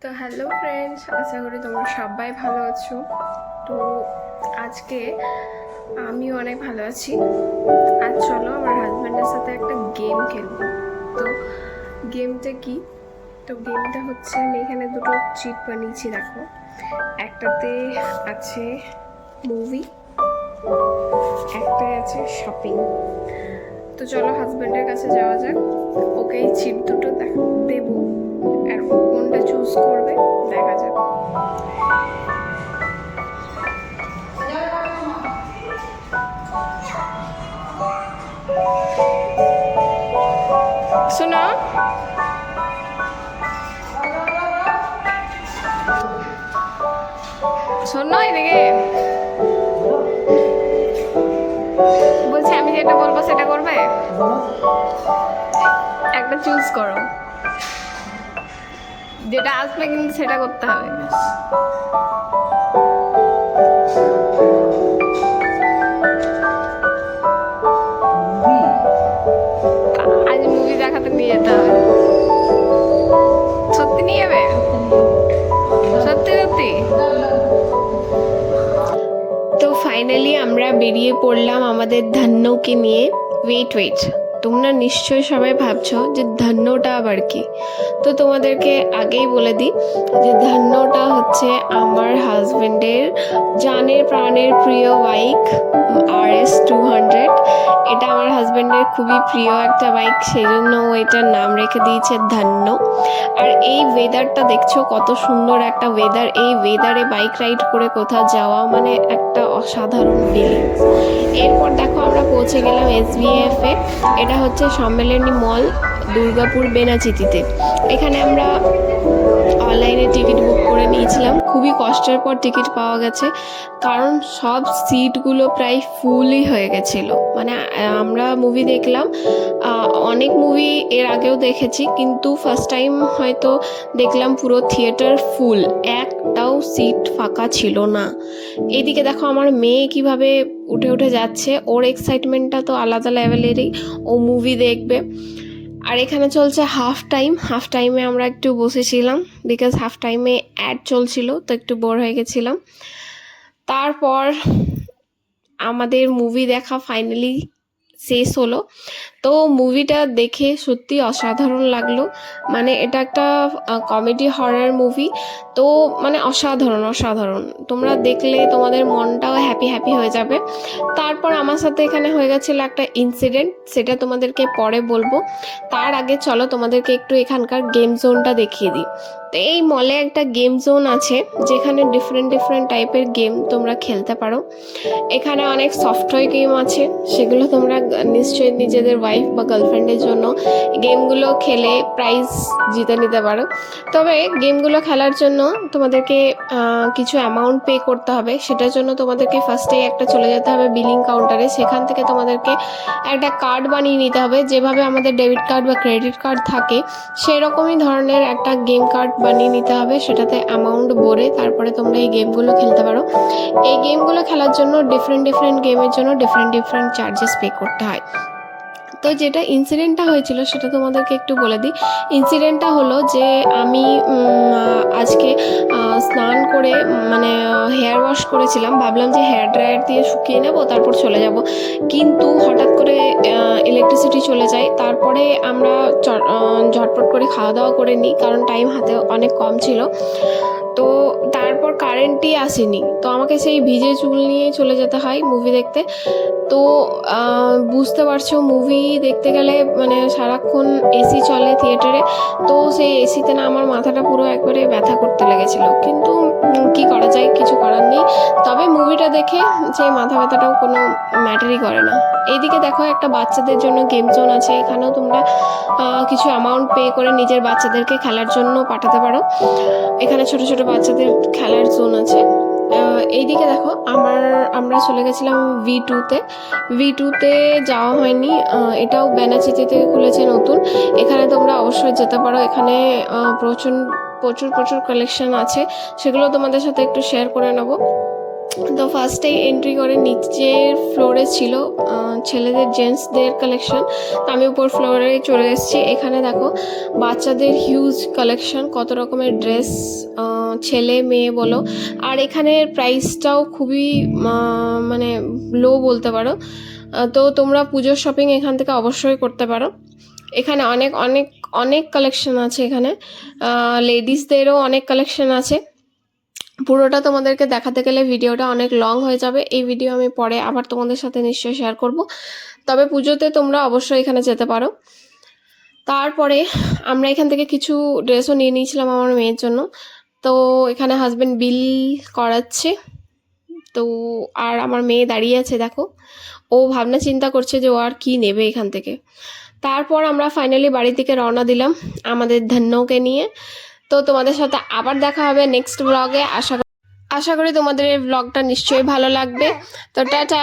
তো hello friends, আশা করি তোমরা সবাই ভালো আছো। তো আজকে আমিও অনেক ভালো আছি। আজ চলো আমার হাজব্যান্ডের সাথে একটা গেম খেলবো। তো গেমটা কি? তো গেমটা হচ্ছে, আমি এখানে দুটো চিট বানিয়েছি, দেখো। একটাতে আছে মুভি, একটাতে আছে শপিং। তো চলো হাজব্যান্ডের কাছে যাওয়া যাক, ওকে এই চিট দুটো দেবো, আর ও কোনটা চুজ করবে দেখা যাক। শোনো, শোনো এদিকে, বলছি আমি যেটা বলবো সেটা করবে। একটা চুজ করো, যেটা আসবে কিন্তু সেটা করতে হবে। আজ মুভি দেখাতে নিয়ে যেতে হবে। সত্যি নিয়ে যাবে? সত্যি সত্যি? তো ফাইনালি আমরা বেরিয়ে পড়লাম আমাদের ধন্যকে নিয়ে। ওয়েট ওয়েট, তোমরা নিশ্চয়ই সবাই ভাবছো যে ধন্যটা আবার কি। তো তোমাদেরকে আগেই বলে দিই যে ধন্যটা হচ্ছে আমার হাজবেন্ডের জানের প্রাণের প্রিয় বাইক, RS 200। এটা আমার হাজবেন্ডের খুবই প্রিয় একটা বাইক, সেই জন্য ও এটার নাম রেখে দিয়েছে ধন্য। আর এই ওয়েদারটা দেখছো, কত সুন্দর একটা ওয়েদার। এই ওয়েদারে বাইক রাইড করে কোথাও যাওয়া মানে একটা অসাধারণ ফিলিংস। এরপর দেখো আমরা পৌঁছে গেলাম SBF এ। এটা হচ্ছে সম্মেলনী মল, দুর্গাপুর বেনাচিতিতে। এখানে আমরা অনলাইনে টিকিট বুক করে নিয়েছিলাম, খুবই কষ্টের পর টিকিট পাওয়া গেছে, কারণ সব সিটগুলো প্রায় ফুলই হয়ে গেছিলো। মানে আমরা মুভি দেখলাম, অনেক মুভি এর আগেও দেখেছি, কিন্তু ফার্স্ট টাইম হয়তো দেখলাম পুরো থিয়েটার ফুল, একটাও সিট ফাঁকা ছিল না। এইদিকে দেখো আমার মেয়ে কিভাবে উঠে উঠে যাচ্ছে, ওর এক্সাইটমেন্টটা তো আলাদা লেভেলেরই, ও মুভি দেখবে। আর এখানে চলছে হাফ টাইম। হাফ টাইমে আমরা একটু বসেছিলাম, বিকজ হাফ টাইমে অ্যাড চলছিল, তো একটু বোর হয়ে গেছিলাম। তারপর আমাদের মুভি দেখা ফাইনালি শেষ হলো। তো মুভিটা দেখে সত্যি অসাধারণ লাগলো। মানে এটা একটা কমেডি হরর মুভি, তো মানে অসাধারণ অসাধারণ। তোমরা দেখলে তোমাদের মনটাও হ্যাপি হ্যাপি হয়ে যাবে। তারপর আমার সাথে এখানে হয়ে গেছিলো একটা ইনসিডেন্ট, সেটা তোমাদেরকে পরে বলবো। তার আগে চলো তোমাদেরকে একটু এখানকার গেম জোনটা দেখিয়ে দিই। তো এই মলে একটা গেম জোন আছে, যেখানে ডিফারেন্ট ডিফারেন্ট টাইপের গেম তোমরা খেলতে পারো। এখানে অনেক সফটওয়্যার গেম আছে, সেগুলো তোমরা নিশ্চয়ই নিজেদের ওয়াইফ বা গার্লফ্রেন্ডের জন্য গেমগুলো খেলে প্রাইজ জিতে নিতে পারো। তবে গেমগুলো খেলার জন্য তোমাদেরকে কিছু অ্যামাউন্ট পে করতে হবে। সেটার জন্য তোমাদেরকে ফার্স্টেই একটা চলে যেতে হবে বিলিং কাউন্টারে। সেখান থেকে তোমাদেরকে একটা কার্ড বানিয়ে নিতে হবে, যেভাবে আমাদের ডেবিট কার্ড বা ক্রেডিট কার্ড থাকে সেরকমই ধরনের একটা গেম কার্ড বানিয়ে নিতে হবে। সেটাতে অ্যামাউন্ট ভরে তারপরে তোমরা এই গেমগুলো খেলতে পারো। এই গেমগুলো খেলার জন্য ডিফারেন্ট ডিফারেন্ট গেমের জন্য ডিফারেন্ট ডিফারেন্ট চার্জেস পে করতে হয়। তো যেটা ইনসিডেন্টটা হয়েছিল সেটা তোমাদেরকে একটু বলে দিই। ইনসিডেন্টটা হলো যে আমি আজকে স্নান করে মানে হেয়ার ওয়াশ করেছিলাম, ভাবলাম যে হেয়ার ড্রায়ার দিয়ে শুকিয়ে নেব তারপর চলে যাব, কিন্তু হঠাৎ করে ইলেকট্রিসিটি চলে যায়। তারপরে আমরা ঝটপট করে খাওয়া দাওয়া করে নিই, কারণ টাইম হাতে অনেক কম ছিল। তো তারপর কারেন্টই আসেনি, তো আমাকে সেই ভিজে চুল নিয়ে চলে যেতে হয় মুভি দেখতে। তো বুঝতে পারছো, মুভি দেখতে গেলে মানে সারাক্ষণ এসি চলে থিয়েটারে, তো সেই এসিতে না আমার মাথাটা পুরো একবারে ব্যথা করতে লেগেছিলো, কিন্তু কি করা যায়, কিছু করার নেই। তবে মুভিটা দেখে সেই মাথা ব্যথাটাও কোনো ম্যাটারই করে না। এইদিকে দেখো একটা বাচ্চাদের জন্য গেম জোন আছে, এখানেও তোমরা কিছু অ্যামাউন্ট পে করে নিজের বাচ্চাদেরকে খেলার জন্য পাঠাতে পারো। এখানে ছোট ছোট বাচ্চাদের খেলার জোন আছে। এইদিকে দেখো আমরা চলে গেছিলাম V2-তে যাওয়া হয়নি, এটাও বেনাচিতিতে খুলেছে নতুন। এখানে তোমরা অবশ্যই যেতে পারো। এখানে প্রচুর প্রচুর প্রচুর কালেকশন আছে, সেগুলো তোমাদের সাথে একটু শেয়ার করে নেব। তো ফার্স্টে এন্ট্রি করে নিচের ফ্লোরে ছিল ছেলেদের জেন্টসদের কালেকশন। তো আমি উপর ফ্লোরে চলে এসেছি। এখানে দেখো বাচ্চাদের হিউজ কালেকশন, কত রকমের ড্রেস, ছেলে মেয়ে বলো। আর এখানের প্রাইসটাও খুবই মানে লো বলতে পারো। তো তোমরা পুজোর শপিং এখান থেকে অবশ্যই করতে পারো। এখানে অনেক অনেক অনেক কালেকশন আছে। এখানে লেডিসদেরও অনেক কালেকশন আছে। পুরোটা তোমাদেরকে দেখাতে গেলে ভিডিওটা অনেক লং হয়ে যাবে। এই ভিডিও আমি পরে আবার তোমাদের সাথে নিশ্চয়ই শেয়ার করব। তবে পুজোতে তোমরা অবশ্যই এখানে যেতে পারো। তারপরে আমরা এখান থেকে কিছু ড্রেসও নিয়ে নিয়েছিলাম আমার মেয়ের জন্য। তো এখানে হাজবেন্ড বিল করাচ্ছে। তো আর আমার মেয়ে দাঁড়িয়ে আছে দেখো, ও ভাবনা চিন্তা করছে যে ও আর কি নেবে এখান থেকে। তারপর আমরা ফাইনালি বাড়ি থেকে রওনা দিলাম আমাদের ধন্যকে নিয়ে। তো তোমাদের সাথে আবার দেখা হবে নেক্সট ব্লগে। আশা করি তোমাদের এই ব্লগটা নিশ্চয়ই ভালো লাগবে। তো টাটা।